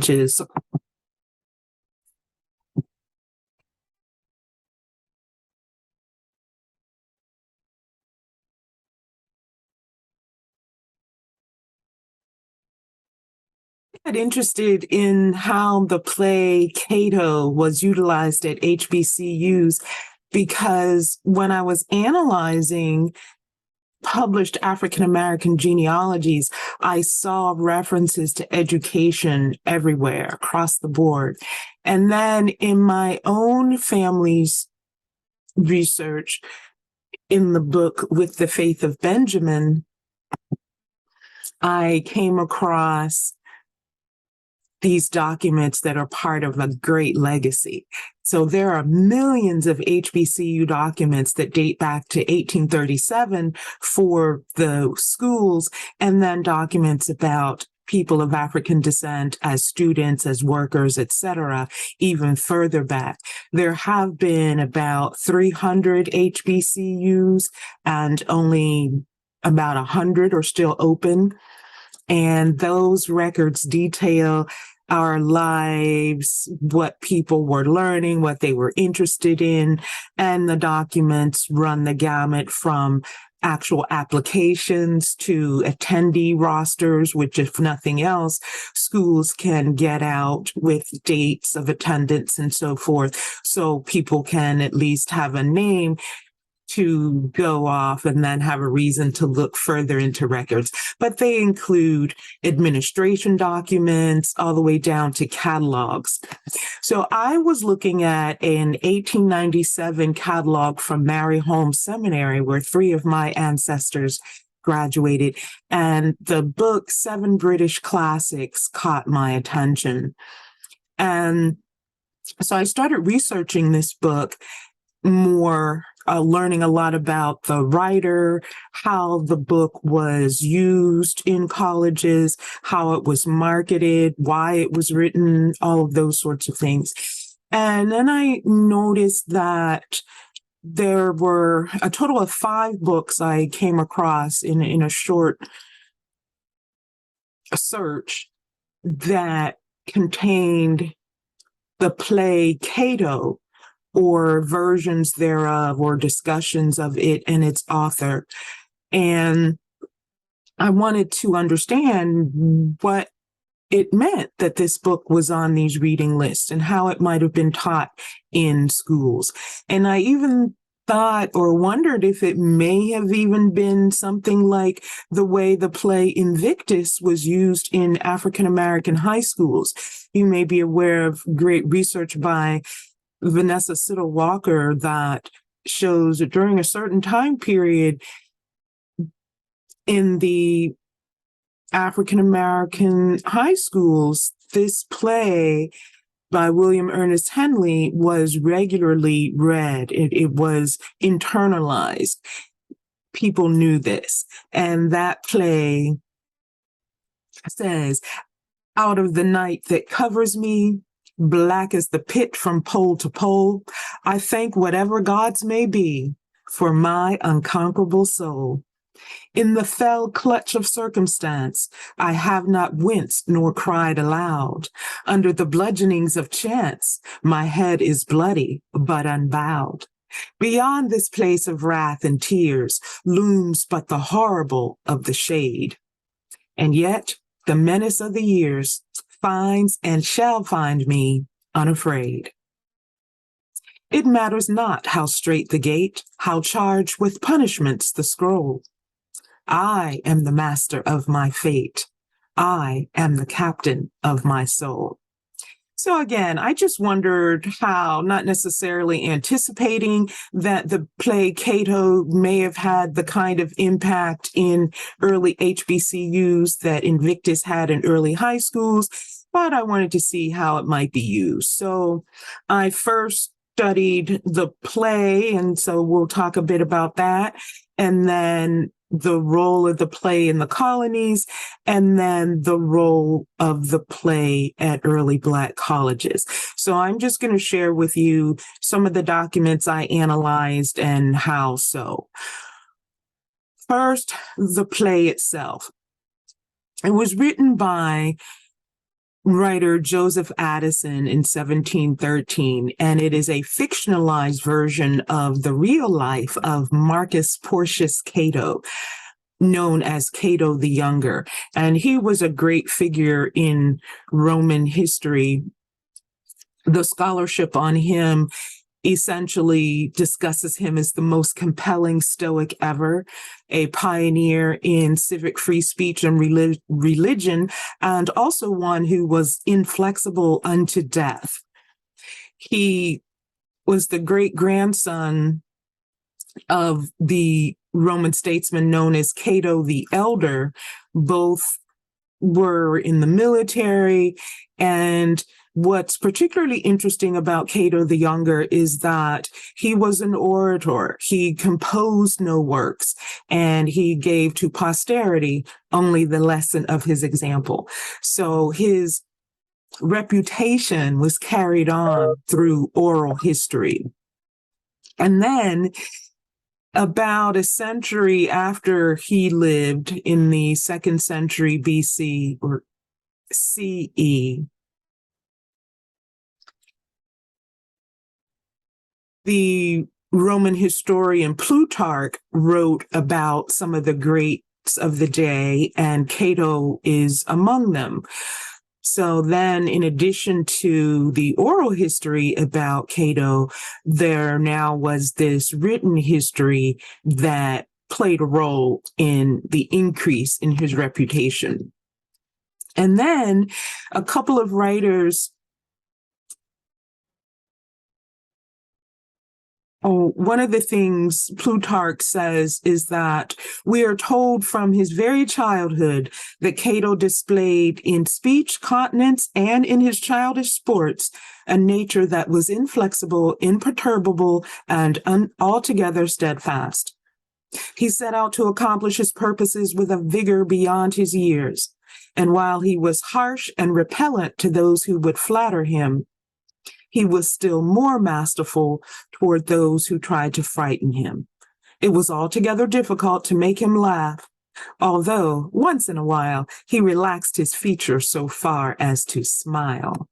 is interested in how the play Cato was utilized at HBCUs because when I was analyzing published African American genealogies, I saw references to education everywhere across the board. And then in my own family's research in the book With the Faith of Benjamin, I came across these documents that are part of a great legacy. So there are millions of HBCU documents that date back to 1837 for the schools, and then documents about people of African descent as students, as workers, etc., even further back. There have been about 300 HBCUs, and only about 100 are still open. And those records detail our lives, what people were learning, what they were interested in, and the documents run the gamut from actual applications to attendee rosters, which, if nothing else, schools can get out with dates of attendance and so forth, so people can at least have a name to go off and then have a reason to look further into records. But they include administration documents all the way down to catalogs. So I was looking at an 1897 catalog from Mary Holmes Seminary, where 3 of my ancestors graduated, and the book 7 British Classics caught my attention. And so I started researching this book more, learning a lot about the writer, how the book was used in colleges, how it was marketed, why it was written, all of those sorts of things. And then I noticed that there were a total of 5 books I came across in a short search that contained the play Cato, or versions thereof, or discussions of it and its author. And I wanted to understand what it meant that this book was on these reading lists and how it might have been taught in schools. And I even thought or wondered if it may have even been something like the way the play Invictus was used in African American high schools. You may be aware of great research by Vanessa Siddle Walker that shows that during a certain time period in the African American high schools, this play by William Ernest Henley was regularly read. It was internalized. People knew this. And that play says, "Out of the night that covers me, black as the pit from pole to pole, I thank whatever gods may be for my unconquerable soul. In the fell clutch of circumstance, I have not winced nor cried aloud. Under the bludgeonings of chance, my head is bloody but unbowed. Beyond this place of wrath and tears looms but the horrible of the shade. And yet the menace of the years finds and shall find me unafraid. It matters not how strait the gate, how charged with punishments the scroll. I am the master of my fate. I am the captain of my soul." So again, I just wondered how, not necessarily anticipating that the play Cato may have had the kind of impact in early HBCUs that Invictus had in early high schools, but I wanted to see how it might be used. So I first studied the play, and so we'll talk a bit about that, and then the role of the play in the colonies, and then the role of the play at early Black colleges. So I'm just going to share with you some of the documents I analyzed and how so. First, the play itself. It was written by writer Joseph Addison in 1713, and it is a fictionalized version of the real life of Marcus Porcius Cato, known as Cato the Younger. And he was a great figure in Roman history. The scholarship on him essentially discusses him as the most compelling Stoic ever, a pioneer in civic free speech and religion, and also one who was inflexible unto death. He was the great grandson of the Roman statesman known as Cato the Elder. Both were in the military, and what's particularly interesting about Cato the Younger is that he was an orator. He composed no works, and he gave to posterity only the lesson of his example. So his reputation was carried on through oral history. And then about a century after he lived, in the 2nd century BC or CE, the Roman historian Plutarch wrote about some of the greats of the day, and Cato is among them. So then, in addition to the oral history about Cato, there now was this written history that played a role in the increase in his reputation. And then a couple of writers, one of the things Plutarch says is that we are told from his very childhood that Cato displayed in speech, continence, and in his childish sports a nature that was inflexible, imperturbable, and altogether steadfast. He set out to accomplish his purposes with a vigor beyond his years, and while he was harsh and repellent to those who would flatter him, he was still more masterful toward those who tried to frighten him. It was altogether difficult to make him laugh, although once in a while he relaxed his features so far as to smile.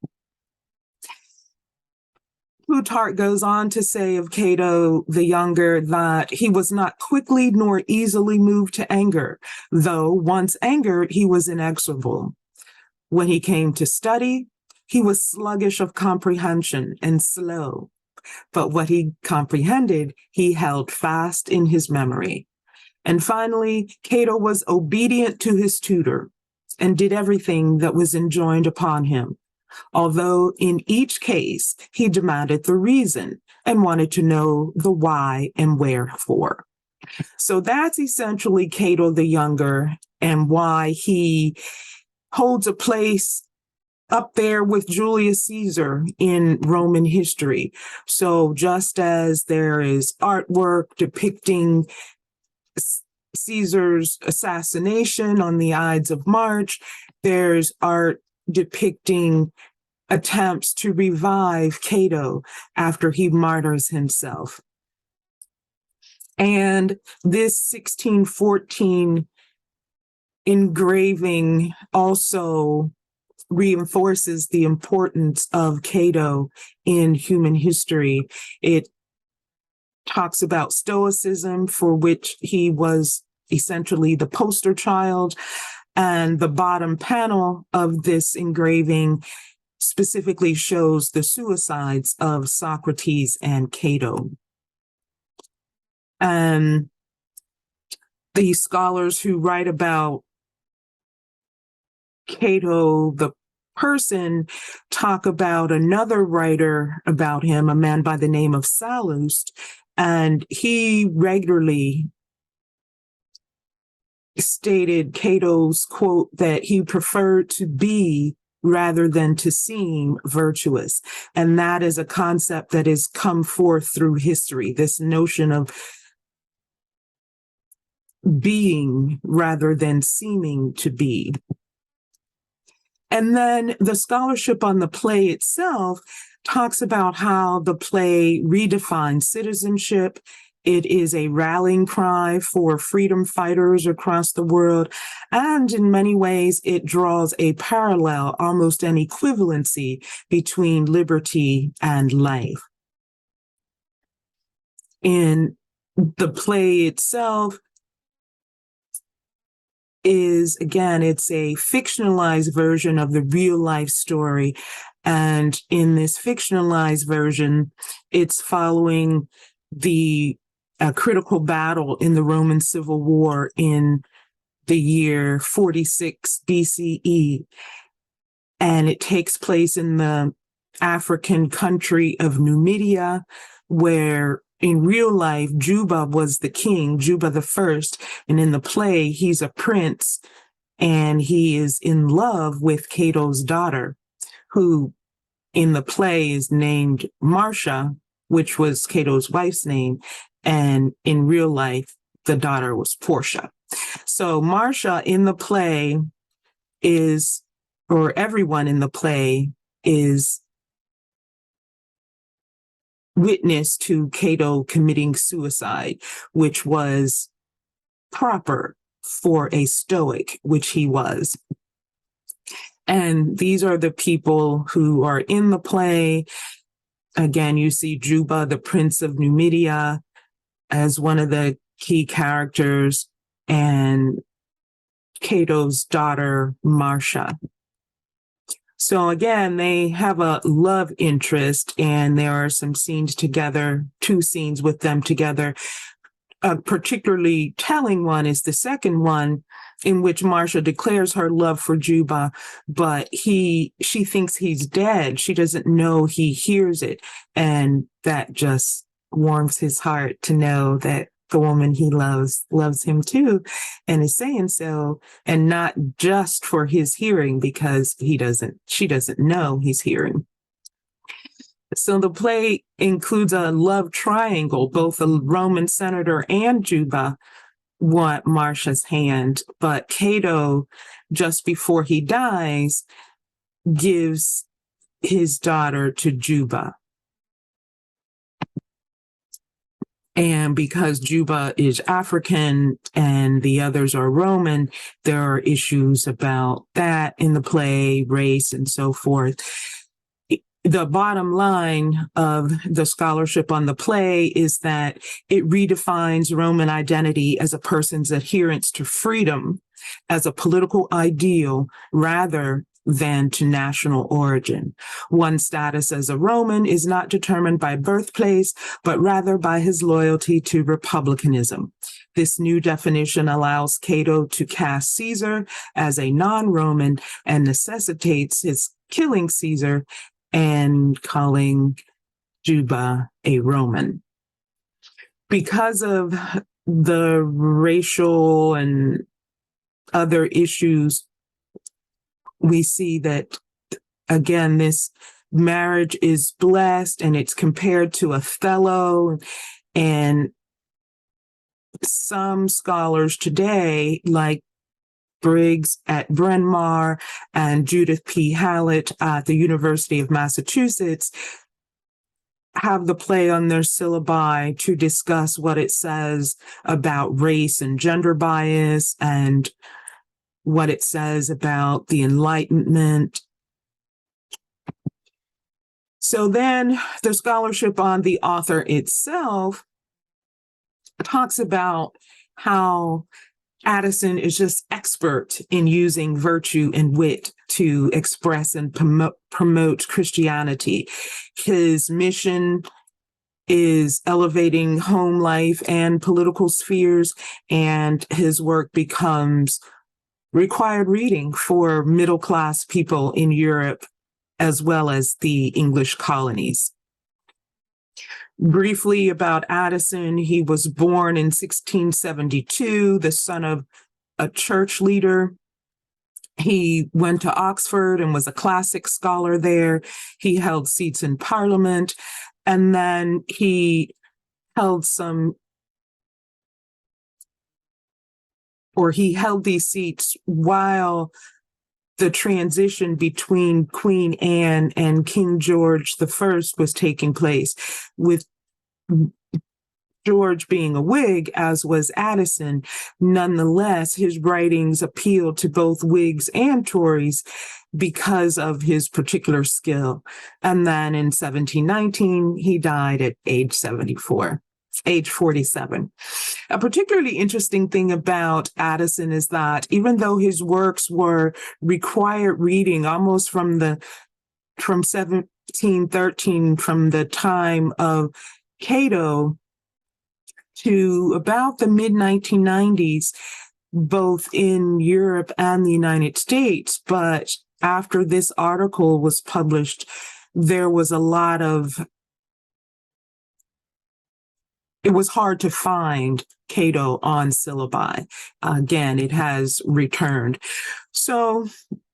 Plutarch goes on to say of Cato the Younger that he was not quickly nor easily moved to anger, though once angered, he was inexorable. When he came to study, he was sluggish of comprehension and slow, but what he comprehended, he held fast in his memory. And finally, Cato was obedient to his tutor and did everything that was enjoined upon him, although in each case he demanded the reason and wanted to know the why and wherefore. So that's essentially Cato the Younger and why he holds a place up there with Julius Caesar in Roman history. So just as there is artwork depicting Caesar's assassination on the Ides of March, there's art depicting attempts to revive Cato after he martyrs himself. And this 1614 engraving also reinforces the importance of Cato in human history. It talks about Stoicism, for which he was essentially the poster child, and the bottom panel of this engraving specifically shows the suicides of Socrates and Cato. And the scholars who write about Cato, the person, talk about another writer about him, a man by the name of Sallust, and he regularly stated Cato's quote that he preferred to be rather than to seem virtuous. And that is a concept that has come forth through history, this notion of being rather than seeming to be. And then the scholarship on the play itself talks about how the play redefines citizenship. It is a rallying cry for freedom fighters across the world. And in many ways, it draws a parallel, almost an equivalency between liberty and life. In the play itself is, again, it's a fictionalized version of the real life story. And in this fictionalized version, it's following the critical battle in the Roman Civil War in the year 46 BCE. And it takes place in the African country of Numidia, where in real life, Juba was the king, Juba the First. And in the play, he's a prince, and he is in love with Cato's daughter, who in the play is named Marcia, which was Cato's wife's name. And in real life, the daughter was Portia. So Marcia in the play is, or everyone in the play is witness to Cato committing suicide, which was proper for a Stoic, which he was. And these are the people who are in the play. Again, you see Juba, the Prince of Numidia, as one of the key characters, and Cato's daughter, Marcia. So again, they have a love interest, and there are some scenes together, 2 scenes with them together. A particularly telling one is the second one, in which Marcia declares her love for Juba, but she thinks he's dead. She doesn't know he hears it. And that just warms his heart to know that the woman he loves him too, and is saying so, and not just for his hearing, because she doesn't know he's hearing. So the play includes a love triangle. Both a Roman senator and Juba want Marcia's hand, but Cato, just before he dies, gives his daughter to Juba. And because Juba is African and the others are Roman, there are issues about that in the play, race, and so forth. The bottom line of the scholarship on the play is that it redefines Roman identity as a person's adherence to freedom as a political ideal rather than to national origin. One's status as a Roman is not determined by birthplace, but rather by his loyalty to republicanism. This new definition allows Cato to cast Caesar as a non-Roman and necessitates his killing Caesar and calling Juba a Roman. Because of the racial and other issues, we see that, again, this marriage is blessed, and it's compared to Othello. And some scholars today, like Briggs at Bryn Mawr and Judith P. Hallett at the University of Massachusetts, have the play on their syllabi to discuss what it says about race and gender bias, and what it says about the Enlightenment. So then the scholarship on the author itself talks about how Addison is just expert in using virtue and wit to express and promote Christianity. His mission is elevating home life and political spheres, and his work becomes required reading for middle-class people in Europe, as well as the English colonies. Briefly about Addison, he was born in 1672, the son of a church leader. He went to Oxford and was a classic scholar there. He held seats in Parliament, and then he held these seats while the transition between Queen Anne and King George I was taking place, with George being a Whig, as was Addison, nonetheless, his writings appealed to both Whigs and Tories because of his particular skill. And then in 1719, he died at age 47. A particularly interesting thing about Addison is that even though his works were required reading almost from 1713, from the time of Cato to about the mid-1990s, both in Europe and the United States. But after this article was published, there was a lot of, it was hard to find Cato on syllabi. Again, it has returned. So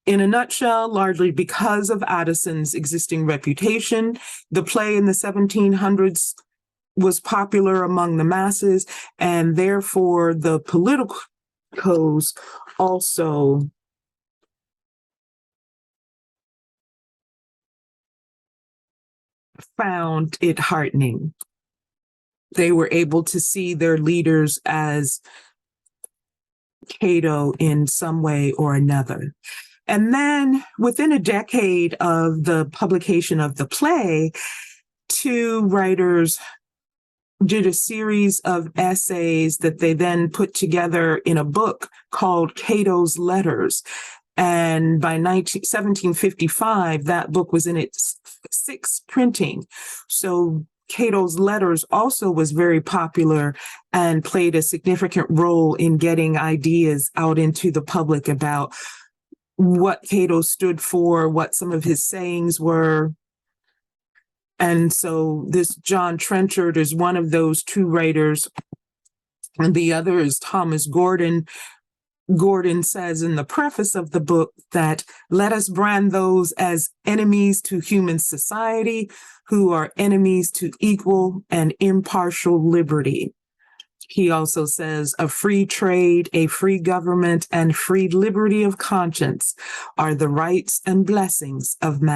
in a nutshell, largely because of Addison's existing reputation, the play in the 1700s was popular among the masses, and therefore the politicos also found it heartening. They were able to see their leaders as Cato in some way or another. And then within a decade of the publication of the play, two writers did a series of essays that they then put together in a book called Cato's Letters. And by 1755, that book was in its sixth printing. So Cato's Letters also was very popular and played a significant role in getting ideas out into the public about what Cato stood for, what some of his sayings were. And so this John Trenchard is one of those two writers, and the other is Thomas Gordon. Gordon says in the preface of the book that let us brand those as enemies to human society who are enemies to equal and impartial liberty. He also says a free trade, a free government, and free liberty of conscience are the rights and blessings of man.